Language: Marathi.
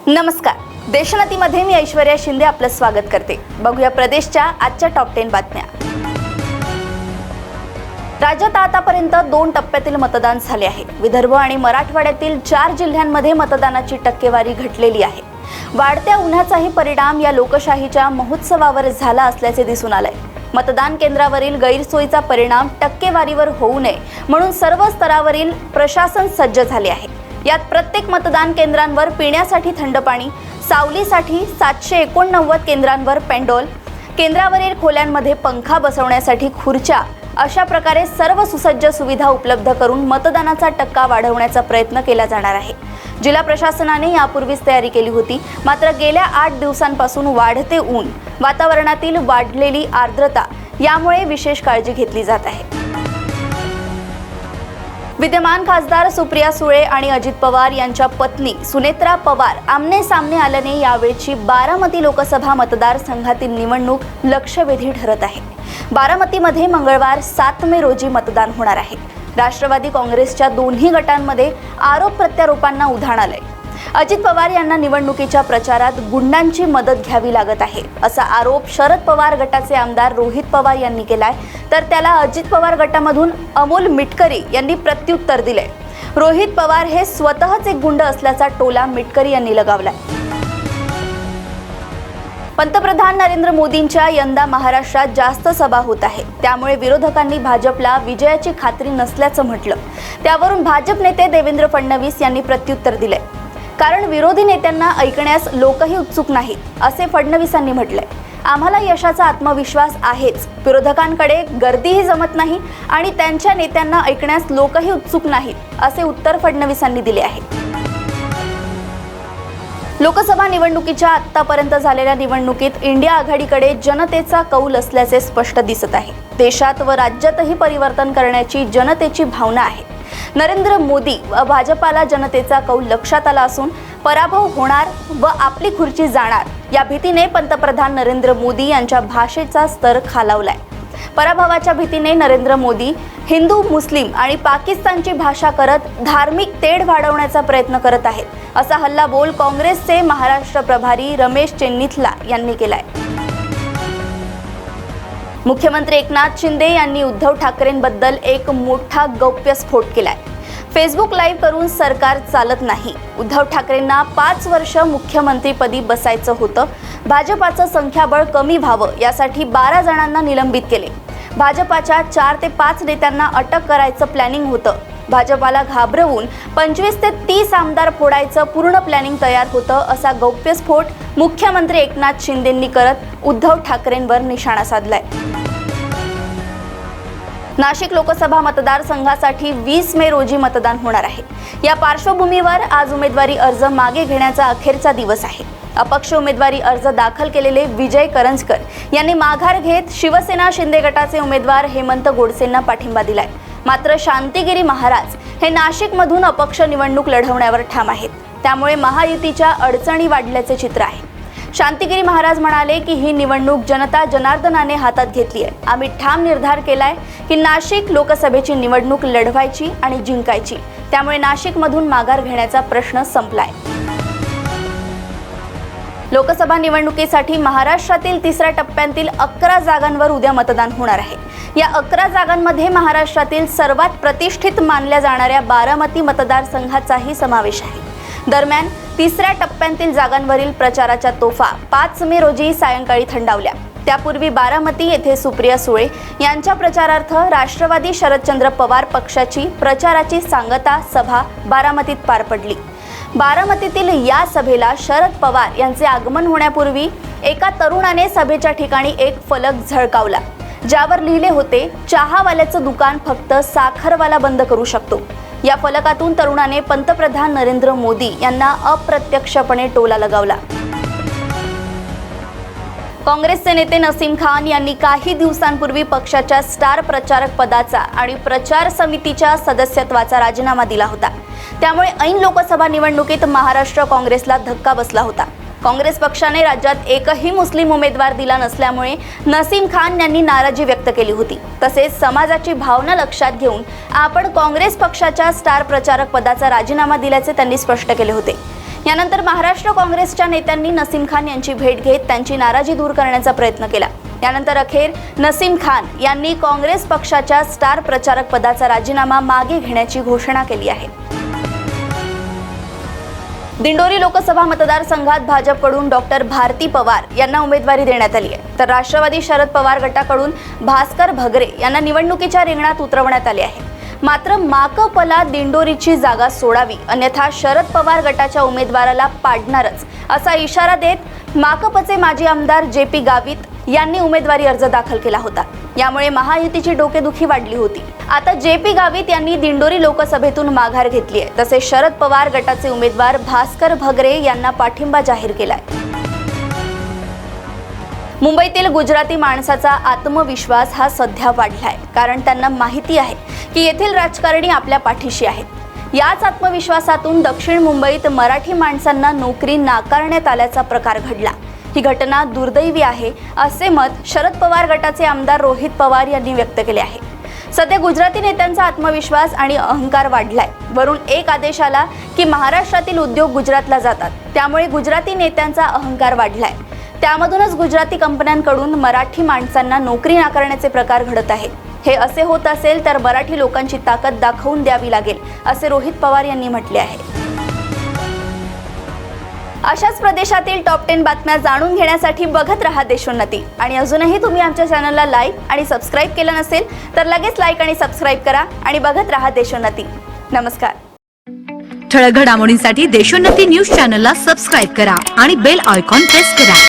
नमस्कार. देशनातीमध्ये मी ऐश्वर्या शिंदे आपलं स्वागत करते. बघूया प्रदेशच्या आजच्या टॉप 10 बातम्या. राज्यात आतापर्यंत 2 टप्प्यातील मतदान झाले आहे. विदर्भ आणि मराठवाड्यातील 4 जिल्ह्यांमध्ये मतदानाची टक्केवारी घटलेली आहे. वाढत्या उन्हाचाही परिणाम या लोकशाहीच्या महोत्सवावर झाला असल्याचे दिसून आले. मतदान केंद्रावरील गैरसोयीचा परिणाम टक्केवारीवर होऊ नये म्हणून सर्व स्तरावरील प्रशासन सज्ज झाले आहे. यात प्रत्येक मतदान केंद्रांवर पिण्यासाठी थंड पाणी, सावलीसाठी 789 केंद्रांवर पेंडॉल, केंद्रावरील खोल्यांमध्ये पंखा बसवण्यासाठी खुर्च्या अशा प्रकारे सर्व सुसज्ज सुविधा उपलब्ध करून मतदानाचा टक्का वाढवण्याचा प्रयत्न केला जाणार आहे. जिल्हा प्रशासनाने यापूर्वीच तयारी केली होती. मात्र गेल्या 8 दिवसांपासून वाढते ऊन, वातावरणातील वाढलेली आर्द्रता यामुळे विशेष काळजी घेतली जात आहे. विद्यमान खासदार सुप्रिया सुळे आणि अजित पवार यांच्या पत्नी सुनेत्रा पवार आमने सामने आल्याने यावेळची बारामती लोकसभा मतदारसंघातील निवडणूक लक्षवेधी ठरत आहे. बारामतीमध्ये मंगळवार 7 मे रोजी मतदान होणार आहे. राष्ट्रवादी काँग्रेसच्या दोन्ही गटांमध्ये आरोप प्रत्यारोपांना उधाण आलंय. अजित पवार यांना निवडणुकीच्या प्रचारात गुंडांची मदत घ्यावी लागत आहे असा आरोप शरद पवार गटाचे आमदार रोहित पवार यांनी केलाय. तर त्याला अजित पवार गटामधून अमोल मिटकरी यांनी प्रत्युत्तर दिले. रोहित पवार हे स्वतःच एक गुंड असल्याचा टोला मिटकरी यांनी लगावलाय. पंतप्रधान नरेंद्र मोदींच्या यंदा महाराष्ट्रात जास्त सभा होत आहे. त्यामुळे विरोधकांनी भाजपला विजयाची खात्री नसल्याचं म्हटलं. त्यावरून भाजप नेते देवेंद्र फडणवीस यांनी प्रत्युत्तर दिले. कारण विरोधी नेत्यांना ऐकण्यास लोकही उत्सुक नाहीत असे फडणवीसांनी म्हटले. आम्हाला यशाचा आत्मविश्वास आहेच. विरोधकांकडे गर्दीही जमत नाही आणि त्यांच्या नेत्यांना ऐकण्यास लोकही उत्सुक नाहीत असे उत्तर फडणवीसांनी दिले आहे. लोकसभा निवडणुकीच्या आतापर्यंत झालेल्या निवडणुकीत इंडिया आघाडीकडे जनतेचा कौल असल्याचे स्पष्ट दिसत आहे. देशात व राज्यातही परिवर्तन करण्याची जनतेची भावना आहे. नरेंद्र मोदी व भाजपाला जनतेचा कौल लक्षात आला असून पराभव होणार व आपली खुर्ची जाणार या भीतीने पंतप्रधान नरेंद्र मोदी यांच्या भाषेचा स्तर खालावलाय. पराभवाच्या भीतीने नरेंद्र मोदी हिंदू, मुस्लिम आणि पाकिस्तानची भाषा करत धार्मिक तेढ वाढवण्याचा प्रयत्न करत आहेत असा हल्लाबोल काँग्रेसचे महाराष्ट्र प्रभारी रमेश चेन्निथला यांनी केलाय. मुख्यमंत्री एकनाथ शिंदे यांनी उद्धव ठाकरेंबद्दल एक मोठा गौप्यस्फोट केलाय. फेसबुक लाईव्ह करून सरकार चालत नाही. उद्धव ठाकरेंना 5 वर्ष मुख्यमंत्रीपदी बसायचं होतं. भाजपाचं संख्याबळ कमी व्हावं यासाठी 12 जणांना निलंबित केले. भाजपाच्या 4 ते 5 नेत्यांना अटक करायचं प्लॅनिंग होतं. भाजपाला घाबरवून 25 ते 30 आमदार फोडायचं पूर्ण प्लॅनिंग तयार होतं असा गौप्यस्फोट मुख्यमंत्री एकनाथ शिंदेंनी करत उद्धव ठाकरेंवर निशाणा साधलाय. नाशिक लोकसभा मतदारसंघासाठी 20 मे रोजी मतदान होणार आहे. या पार्श्वभूमीवर आज उमेदवारी अर्ज मागे घेण्याचा अखेरचा दिवस आहे. अपक्ष उमेदवारी अर्ज दाखल केलेले विजय करंजकर यांनी माघार घेत शिवसेना शिंदे गटाचे उमेदवार हेमंत गोडसेंना पाठिंबा दिलाय. मात्र शांतिगिरी महाराज हे नाशिकमधून अपक्ष निवडणूक लढवण्यावर ठाम आहेत. त्यामुळे महायुतीच्या अडचणी वाढल्याचे चित्र आहे. शांतिगिरी महाराज म्हणाले की ही निवडणूक जनता जनार्दनाने हातात घेतली आहे. आम्ही ठाम निर्धार केलाय की नाशिक लोकसभेची निवडणूक लढवायची आणि जिंकायची. त्यामुळे नाशिकमधून माघार घेण्याचा प्रश्न संपलाय. लोकसभा निवडणुकीसाठी महाराष्ट्रातील 3ऱ्या टप्प्यातील 11 जागांवर उद्या मतदान होणार आहे. या 11 जागांमध्ये महाराष्ट्रातील सर्वात प्रतिष्ठित मानल्या जाणाऱ्या बारामती मतदारसंघाचाही समावेश आहे. दरम्यान 3ऱ्या टप्प्यातील जागांवरील प्रचाराच्या तोफा 5 मे रोजी सायंकाळी थंडावल्या. त्यापूर्वी बारामती येथे सुप्रिया सुळे यांच्या प्रचारार्थ राष्ट्रवादी शरदचंद्र पवार पक्षाची प्रचाराची सांगता सभा बारामतीत पार पडली. बारामतीतील या सभेला शरद पवार यांचे आगमन होण्यापूर्वी एका तरुणाने सभेच्या ठिकाणी एक फलक झळकावला, ज्यावर लिहिले होते, चहावाल्याचं दुकान फक्त साखरवाला बंद करू शकतो. या फलकातून तरुणाने पंतप्रधान नरेंद्र मोदी यांना अप्रत्यक्षपणे टोला लगावला. काँग्रेसचे नेते नसीम खान यांनी काही दिवसांपूर्वी पक्षाच्या स्टार प्रचारक पदाचा आणि प्रचार समितीच्या सदस्यत्वाचा राजीनामा दिला होता. त्यामुळे ऐन लोकसभा निवडणुकीत महाराष्ट्र काँग्रेसला धक्का बसला होता. काँग्रेस पक्षाने राज्यात एकही मुस्लिम उमेदवार दिला नसल्यामुळे नसीम खान यांनी नाराजी व्यक्त केली होती. तसेच समाजाची भावना लक्षात घेऊन आपण काँग्रेस पक्षाच्या स्टार प्रचारक पदाचा राजीनामा दिल्याचे त्यांनी स्पष्ट केले होते. यानंतर महाराष्ट्र काँग्रेसच्या नेत्यांनी नसीम खान यांची भेट घेत त्यांची नाराजी दूर करण्याचा प्रयत्न केला। यानंतर अखेर नसीम खान यांनी काँग्रेस पक्षाच्या स्टार प्रचारक पदाचा राजीनामा मागे घेण्याची घोषणा केली आहे। दिंडोरी लोकसभा मतदारसंघात भाजपकडून डॉक्टर भारती पवार यांना उमेदवारी देण्यात आली आहे, तर राष्ट्रवादी शरद पवार गटाकडून भास्कर भगरे यांना निवडणुकीच्या रिंगणात उतरवण्यात आले आहे। मात्र माकपला दिंडोरीची जागा सोडावी, अन्यथा शरद पवार गटाच्या उमेदवाराला पाडणारच असा इशारा देत माकपचे माजी आमदार JP गावित यांनी उमेदवारी अर्ज दाखल केला होता। यामुळे महायुतीची डोकेदुखी वाढली होती। आता JP गावित यांनी दिंडोरी लोकसभेतून माघार घेतली आहे, तसेच शरद पवार गटाचे उमेदवार भास्कर भगरे यांना पाठिंबा जाहीर केलाय। मुंबईतील गुजराती माणसाचा आत्मविश्वास हा सध्या वाढलाय, कारण त्यांना माहिती आहे की येथील राजकारणी आपल्या पाठीशी आहेत। याच आत्मविश्वासातून दक्षिण मुंबईत मराठी माणसांना नोकरी नाकारण्यात आल्याचा प्रकार घडला। ही घटना दुर्दैवी आहे असे मत शरद पवार गटाचे आमदार रोहित पवार यांनी व्यक्त केले आहे। सध्या गुजराती नेत्यांचा आत्मविश्वास आणि अहंकार वाढलाय। वरून एक आदेश आला की महाराष्ट्रातील उद्योग गुजरातला जातात, त्यामुळे गुजराती नेत्यांचा अहंकार वाढलाय। त्यामधूनच गुजराती कंपन्यांकडून मराठी माणसांना नोकरी नाकारण्याचे प्रकार घडत आहेत। हे असे होत असेल तर मराठी लोकांची ताकद दाखवून द्यावी लागेल असे रोहित पवार यांनी म्हटले आहे। अशाच प्रदेशातील टॉप 10 बातम्या जाणून घेण्यासाठी बघत रहा देशोन्नती। आणि अजूनही तुम्ही आमच्या चॅनलला लाईक आणि सबस्क्राईब केलं नसेल तर लगेच लाईक आणि सबस्क्राईब करा आणि बघत रहा देशोन्नती। नमस्कार। ठळक घडामोडींसाठी देशोन्नती न्यूज चॅनलला सबस्क्राईब करा आणि बेल आयकॉन प्रेस करा।